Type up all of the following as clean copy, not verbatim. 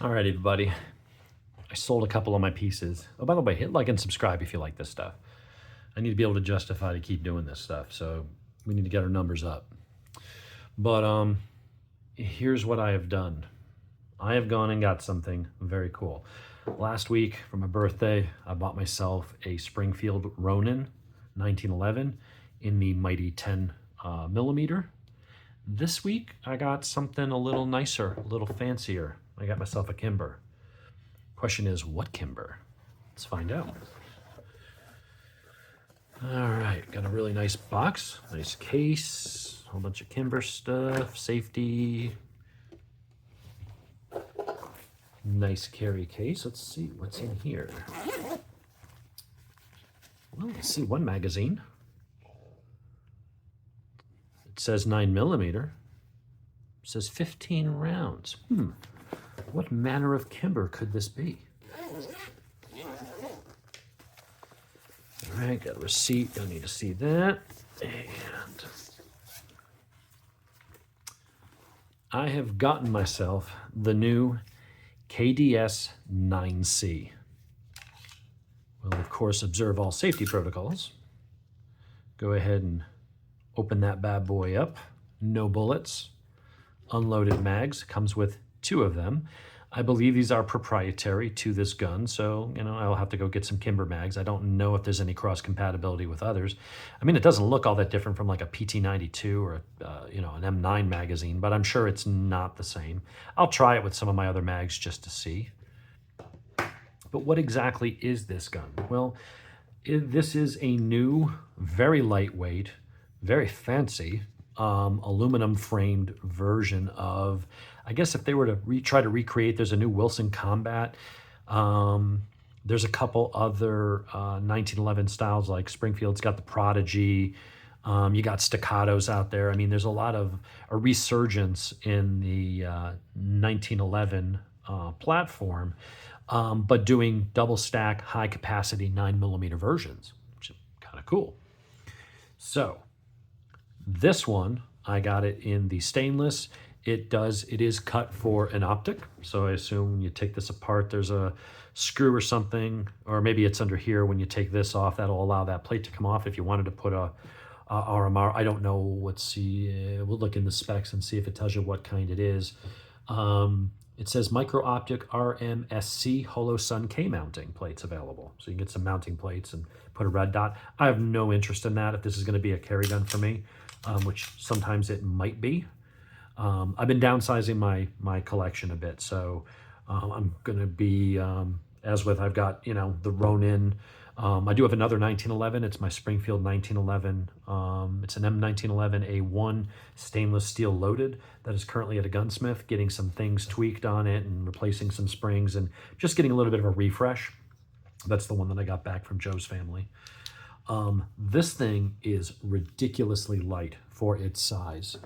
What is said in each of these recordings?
All right, everybody. I sold a couple of my pieces. Oh, by the way, hit like and subscribe if you like this stuff. I need to be able to justify to keep doing this stuff, so we need to get our numbers up. But here's what I have done. I have gone and got something very cool. Last week for my birthday, I bought myself a Springfield Ronin 1911 in the mighty 10 millimeter. This week, I got something a little nicer, a little fancier. I got myself a Kimber. Question is, what Kimber? Let's find out. All right, got a really nice box, nice case, a whole bunch of Kimber stuff, safety. Nice carry case. Let's see what's in here. Well, let's see, one magazine. It says 9 millimeter. It says 15 rounds. What manner of Kimber could this be? All right, got a receipt. Don't need to see that. And I have gotten myself the new KDS9C. We'll, of course, observe all safety protocols. Go ahead and open that bad boy up. No bullets. Unloaded mags. Comes with 2 of them. I believe these are proprietary to this gun, so, I'll have to go get some Kimber mags. I don't know if there's any cross-compatibility with others. I mean, it doesn't look all that different from like a PT92 or, an M9 magazine, but I'm sure it's not the same. I'll try it with some of my other mags just to see. But what exactly is this gun? Well, this is a new, very lightweight, very fancy, aluminum framed version of, I guess if they were to try to recreate, there's a new Wilson Combat. There's a couple other 1911 styles, like Springfield's got the Prodigy. You got staccatos out there. I mean, there's a resurgence in the 1911 platform, but doing double stack, high capacity 9 millimeter versions, which is kind of cool. So this one, I got it in the stainless. It is cut for an optic. So I assume when you take this apart, there's a screw or something, or maybe it's under here. When you take this off, that'll allow that plate to come off. If you wanted to put a RMR, I don't know. Let's see. We'll look in the specs and see if it tells you what kind it is. It says micro optic RMSC Holo Sun K mounting plates available. So you can get some mounting plates and put a red dot. I have no interest in that if this is going to be a carry gun for me, which sometimes it might be. I've been downsizing my collection a bit, so I'm going to be, I've got, the Ronin. I do have another 1911. It's my Springfield 1911. It's an M1911A1 stainless steel loaded that is currently at a gunsmith, getting some things tweaked on it and replacing some springs and just getting a little bit of a refresh. That's the one that I got back from Joe's family. This thing is ridiculously light for its size.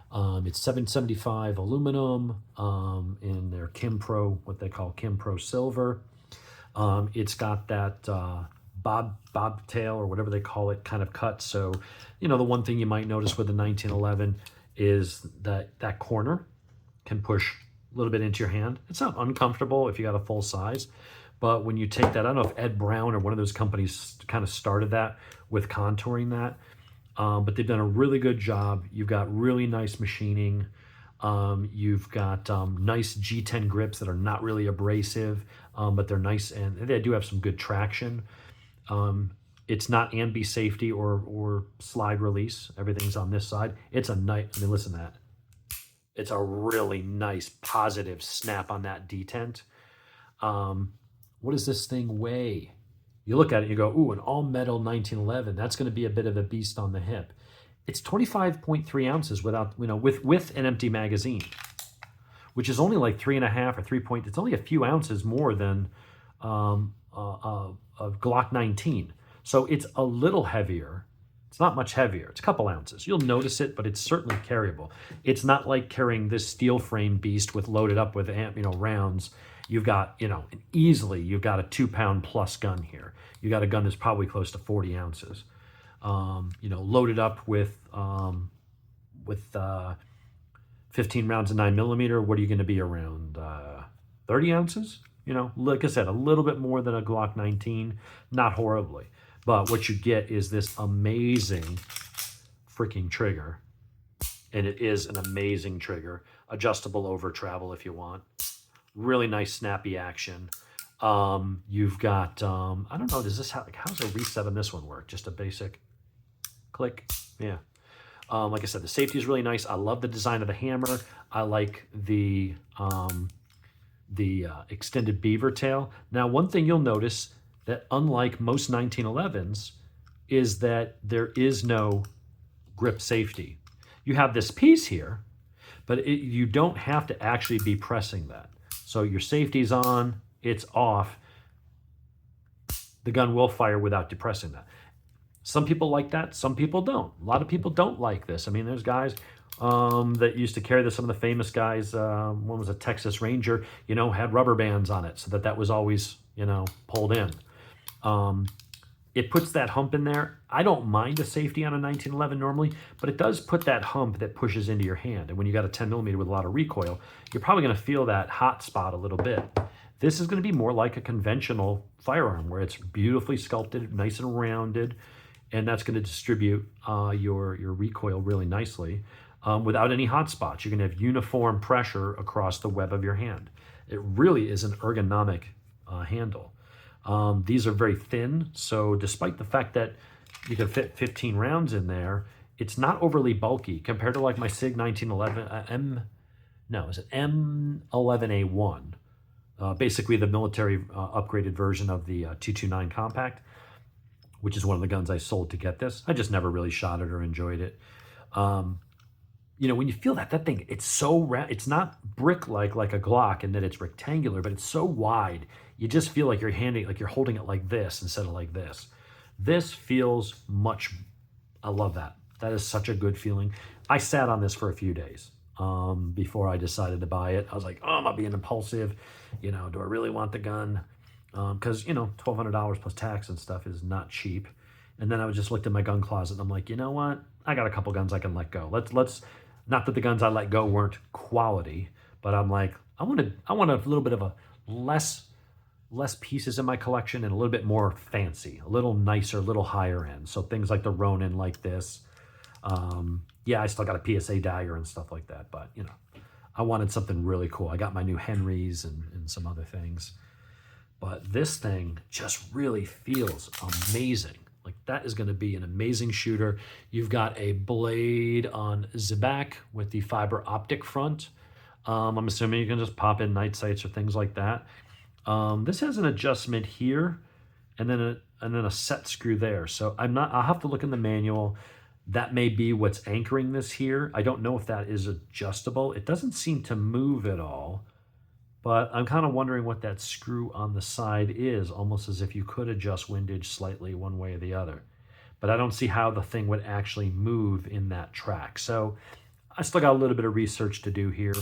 It's 775 aluminum in their Kimpro, what they call Kimpro Silver. It's got that bobtail or whatever they call it kind of cut. So, the one thing you might notice with the 1911 is that corner can push a little bit into your hand. It's not uncomfortable if you got a full size, but when you take that, I don't know if Ed Brown or one of those companies kind of started that with contouring that. But they've done a really good job. You've got really nice machining. You've got nice G10 grips that are not really abrasive, but they're nice, and they do have some good traction. It's not ambi safety or slide release. Everything's on this side. It's a nice, listen to that. It's a really nice positive snap on that detent. What does this thing weigh? You look at it, you go, ooh, an all-metal 1911. That's going to be a bit of a beast on the hip. It's 25.3 ounces without, with an empty magazine, which is only like 3.5 or 3 point. It's only a few ounces more than a Glock 19. So it's a little heavier. It's not much heavier. It's a couple ounces. You'll notice it, but it's certainly carryable. It's not like carrying this steel frame beast with loaded up with rounds. You've got, you've got a 2-pound plus gun here. You got a gun that's probably close to 40 ounces. Loaded up with 15 rounds of 9 millimeter. What are you going to be around? 30 ounces. You know, like I said, a little bit more than a Glock 19, not horribly. But what you get is this amazing freaking trigger. And it is an amazing trigger. Adjustable over travel if you want. Really nice snappy action. You've got, I don't know, does this, how's a reset on this one work? Just a basic click. Yeah. Like I said, the safety is really nice. I love the design of the hammer. I like the extended beaver tail. Now, one thing you'll notice that unlike most 1911s is that there is no grip safety. You have this piece here, but you don't have to actually be pressing that. So your safety's on, it's off. The gun will fire without depressing that. Some people like that, some people don't. A lot of people don't like this. I mean, there's guys that used to carry this. Some of the famous guys, one was a Texas Ranger, you know, had rubber bands on it so that was always, you know, pulled in. It puts that hump in there. I don't mind a safety on a 1911 normally, but it does put that hump that pushes into your hand. And when you got a 10 millimeter with a lot of recoil, you're probably going to feel that hot spot a little bit. This is going to be more like a conventional firearm where it's beautifully sculpted, nice and rounded, and that's going to distribute your recoil really nicely without any hot spots. You're going to have uniform pressure across the web of your hand. It really is an ergonomic handle. These are very thin, so despite the fact that you can fit 15 rounds in there, it's not overly bulky compared to like my SIG 1911 M11A1, basically the military upgraded version of the 229 compact, which is one of the guns I sold to get this. I just never really shot it or enjoyed it. You know, when you feel that thing, it's so round. It's not brick-like like a Glock in that it's rectangular, but it's so wide. You just feel like you're holding it like this instead of like this. This feels much, I love that. That is such a good feeling. I sat on this for a few days before I decided to buy it. I was like, oh, I'm being impulsive. You know, do I really want the gun? Because, you know, $1,200 plus tax and stuff is not cheap. And then I just looked at my gun closet and I'm like, you know what? I got a couple guns I can let go. Let's not that the guns I let go weren't quality, but I'm like, I want a little bit of a less pieces in my collection and a little bit more fancy, a little nicer, a little higher end. So things like the Ronin like this. Yeah, I still got a PSA dagger and stuff like that, but you know, I wanted something really cool. I got my new Henrys and some other things. But this thing just really feels amazing. Like that is going to be an amazing shooter. You've got a blade on the back with the fiber optic front. I'm assuming you can just pop in night sights or things like that. This has an adjustment here and then a set screw there. So I'll have to look in the manual. That may be what's anchoring this here. I don't know if that is adjustable. It doesn't seem to move at all. But I'm kind of wondering what that screw on the side is, almost as if you could adjust windage slightly one way or the other. But I don't see how the thing would actually move in that track. So I still got a little bit of research to do here.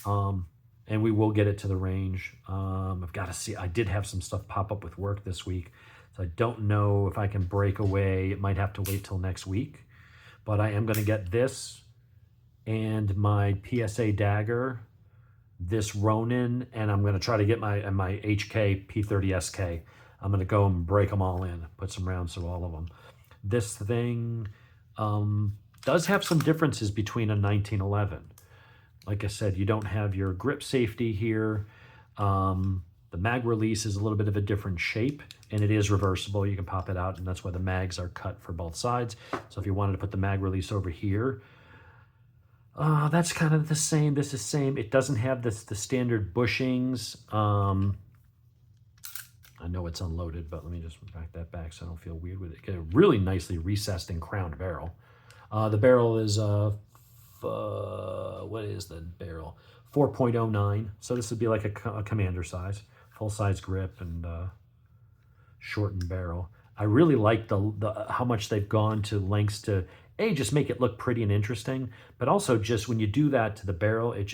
And we will get it to the range. I've got to see. I did have some stuff pop up with work this week. So I don't know if I can break away. It might have to wait till next week. But I am going to get this and my PSA dagger, this Ronin, and I'm going to try to get my HK P30SK. I'm going to go and break them all in, put some rounds through all of them. This thing does have some differences between a 1911. Like I said, you don't have your grip safety here. The mag release is a little bit of a different shape, and it is reversible. You can pop it out, and that's why the mags are cut for both sides. So if you wanted to put the mag release over here, that's kind of the same. This is same. It doesn't have the standard bushings. I know it's unloaded, but let me just back that back so I don't feel weird with it. Get a really nicely recessed and crowned barrel. The barrel is, what is the barrel? 4.09. So this would be like a commander size, full size grip and shortened barrel. I really like the how much they've gone to lengths to just make it look pretty and interesting, but also just when you do that to the barrel, it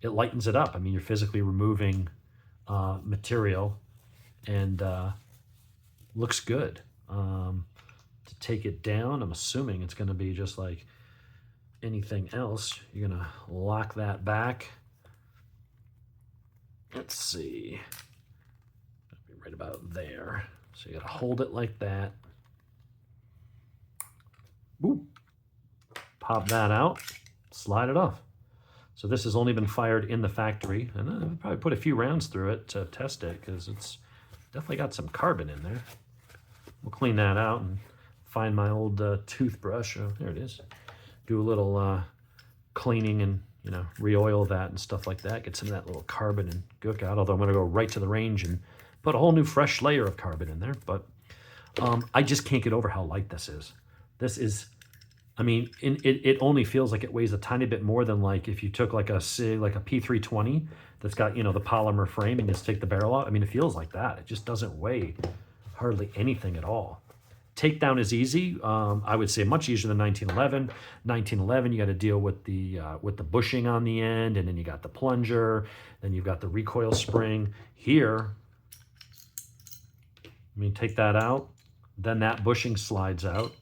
lightens it up. I mean, you're physically removing material and looks good. To take it down, I'm assuming it's going to be just like anything else. You're going to lock that back. let's see, right about there. So you gotta hold it like that. Boop. Pop that out, slide it off. So this has only been fired in the factory, and I'll probably put a few rounds through it to test it because it's definitely got some carbon in there. We'll clean that out and find my old toothbrush. Oh, there it is. Do a little cleaning and, you know, re-oil that and stuff like that. Get some of that little carbon and gook out. Although I'm going to go right to the range and put a whole new fresh layer of carbon in there. But I just can't get over how light this is. This is, I mean, it only feels like it weighs a tiny bit more than like if you took like a P320 that's got, you know, the polymer frame and just take the barrel out. I mean, it feels like that. It just doesn't weigh hardly anything at all. Takedown is easy. I would say much easier than 1911. 1911, you got to deal with the bushing on the end, and then you got the plunger, then you've got the recoil spring. Here, I mean, take that out, then that bushing slides out,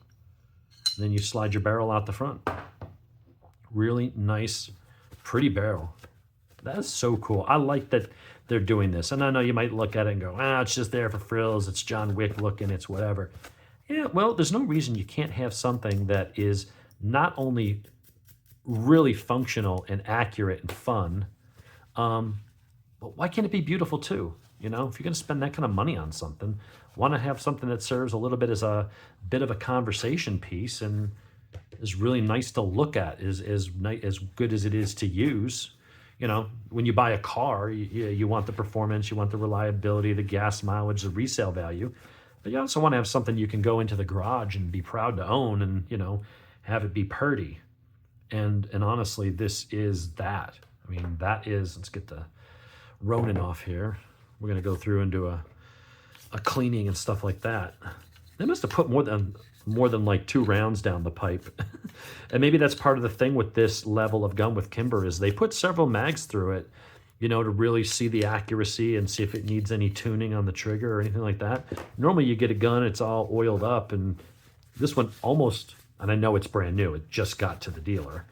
then you slide your barrel out the front. Really nice, pretty barrel. That is so cool. I like that they're doing this. And I know you might look at it and go, it's just there for frills. It's John Wick looking. It's whatever. Yeah, well, there's no reason you can't have something that is not only really functional and accurate and fun, but why can't it be beautiful too? You know, if you're going to spend that kind of money on something, want to have something that serves a little bit as a bit of a conversation piece and is really nice to look at, is as good as it is to use. You know, when you buy a car, you want the performance, you want the reliability, the gas mileage, the resale value. But you also want to have something you can go into the garage and be proud to own and, you know, have it be purty. And honestly, this is that. I mean, that is, let's get the Ronin off here. We're going to go through and do a cleaning and stuff like that. They must have put more than like 2 rounds down the pipe. And maybe that's part of the thing with this level of gun with Kimber is they put several mags through it, you know, to really see the accuracy and see if it needs any tuning on the trigger or anything like that. Normally you get a gun, it's all oiled up, and this one almost, and I know it's brand new, it just got to the dealer.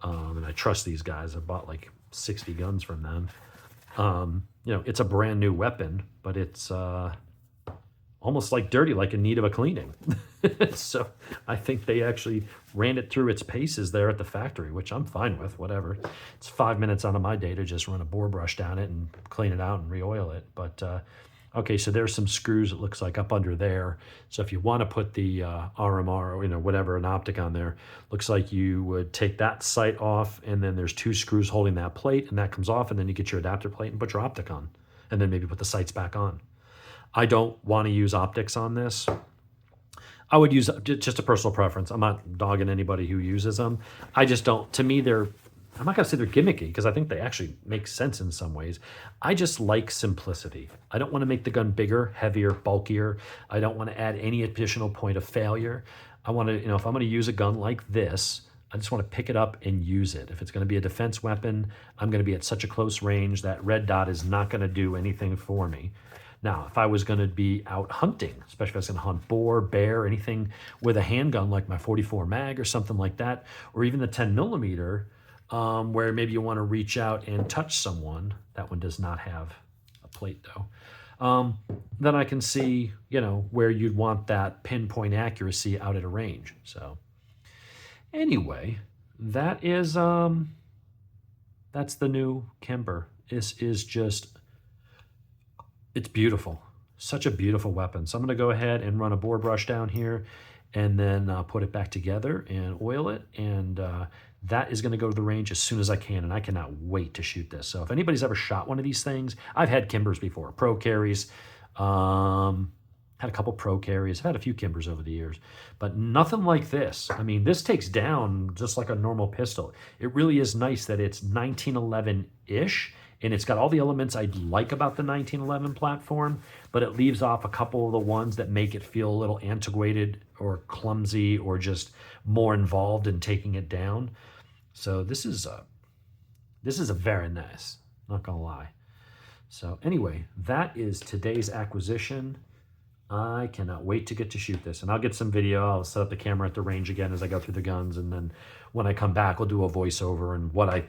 And I trust these guys. I bought like 60 guns from them. You know, it's a brand new weapon, but it's almost like dirty, like in need of a cleaning. So I think they actually ran it through its paces there at the factory, which I'm fine with, whatever. It's 5 minutes out of my day to just run a bore brush down it and clean it out and re-oil it. But okay, so there's some screws, it looks like, up under there. So if you want to put the RMR or, you know, whatever, an optic on there, looks like you would take that sight off, and then there's 2 screws holding that plate, and that comes off, and then you get your adapter plate and put your optic on, and then maybe put the sights back on. I don't want to use optics on this. I would use just a personal preference. I'm not dogging anybody who uses them. I just don't. To me, I'm not going to say they're gimmicky because I think they actually make sense in some ways. I just like simplicity. I don't want to make the gun bigger, heavier, bulkier. I don't want to add any additional point of failure. I want to, you know, if I'm going to use a gun like this, I just want to pick it up and use it. If it's going to be a defense weapon, I'm going to be at such a close range that red dot is not going to do anything for me. Now, if I was going to be out hunting, especially if I was going to hunt boar, bear, anything with a handgun like my 44 mag or something like that, or even the 10 millimeter, where maybe you want to reach out and touch someone, that one does not have a plate though, then I can see, you know, where you'd want that pinpoint accuracy out at a range. So anyway, that is, that's the new Kimber. This is just, it's beautiful. Such a beautiful weapon. So I'm going to go ahead and run a bore brush down here and then put it back together and oil it. And that is going to go to the range as soon as I can. And I cannot wait to shoot this. So if anybody's ever shot one of these things, I've had Kimbers before, pro carries. Had a couple pro carries. I've had a few Kimbers over the years, but nothing like this. I mean, this takes down just like a normal pistol. It really is nice that it's 1911-ish. And it's got all the elements I like about the 1911 platform, but it leaves off a couple of the ones that make it feel a little antiquated or clumsy or just more involved in taking it down. So this is a very nice, not gonna lie. So anyway, that is today's acquisition. I cannot wait to get to shoot this, and I'll get some video. I'll set up the camera at the range again as I go through the guns, and then when I come back, I'll do a voiceover and what I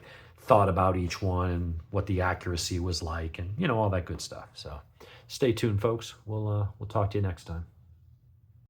thought about each one and what the accuracy was like, and all that good stuff. So stay tuned, folks. We'll talk to you next time.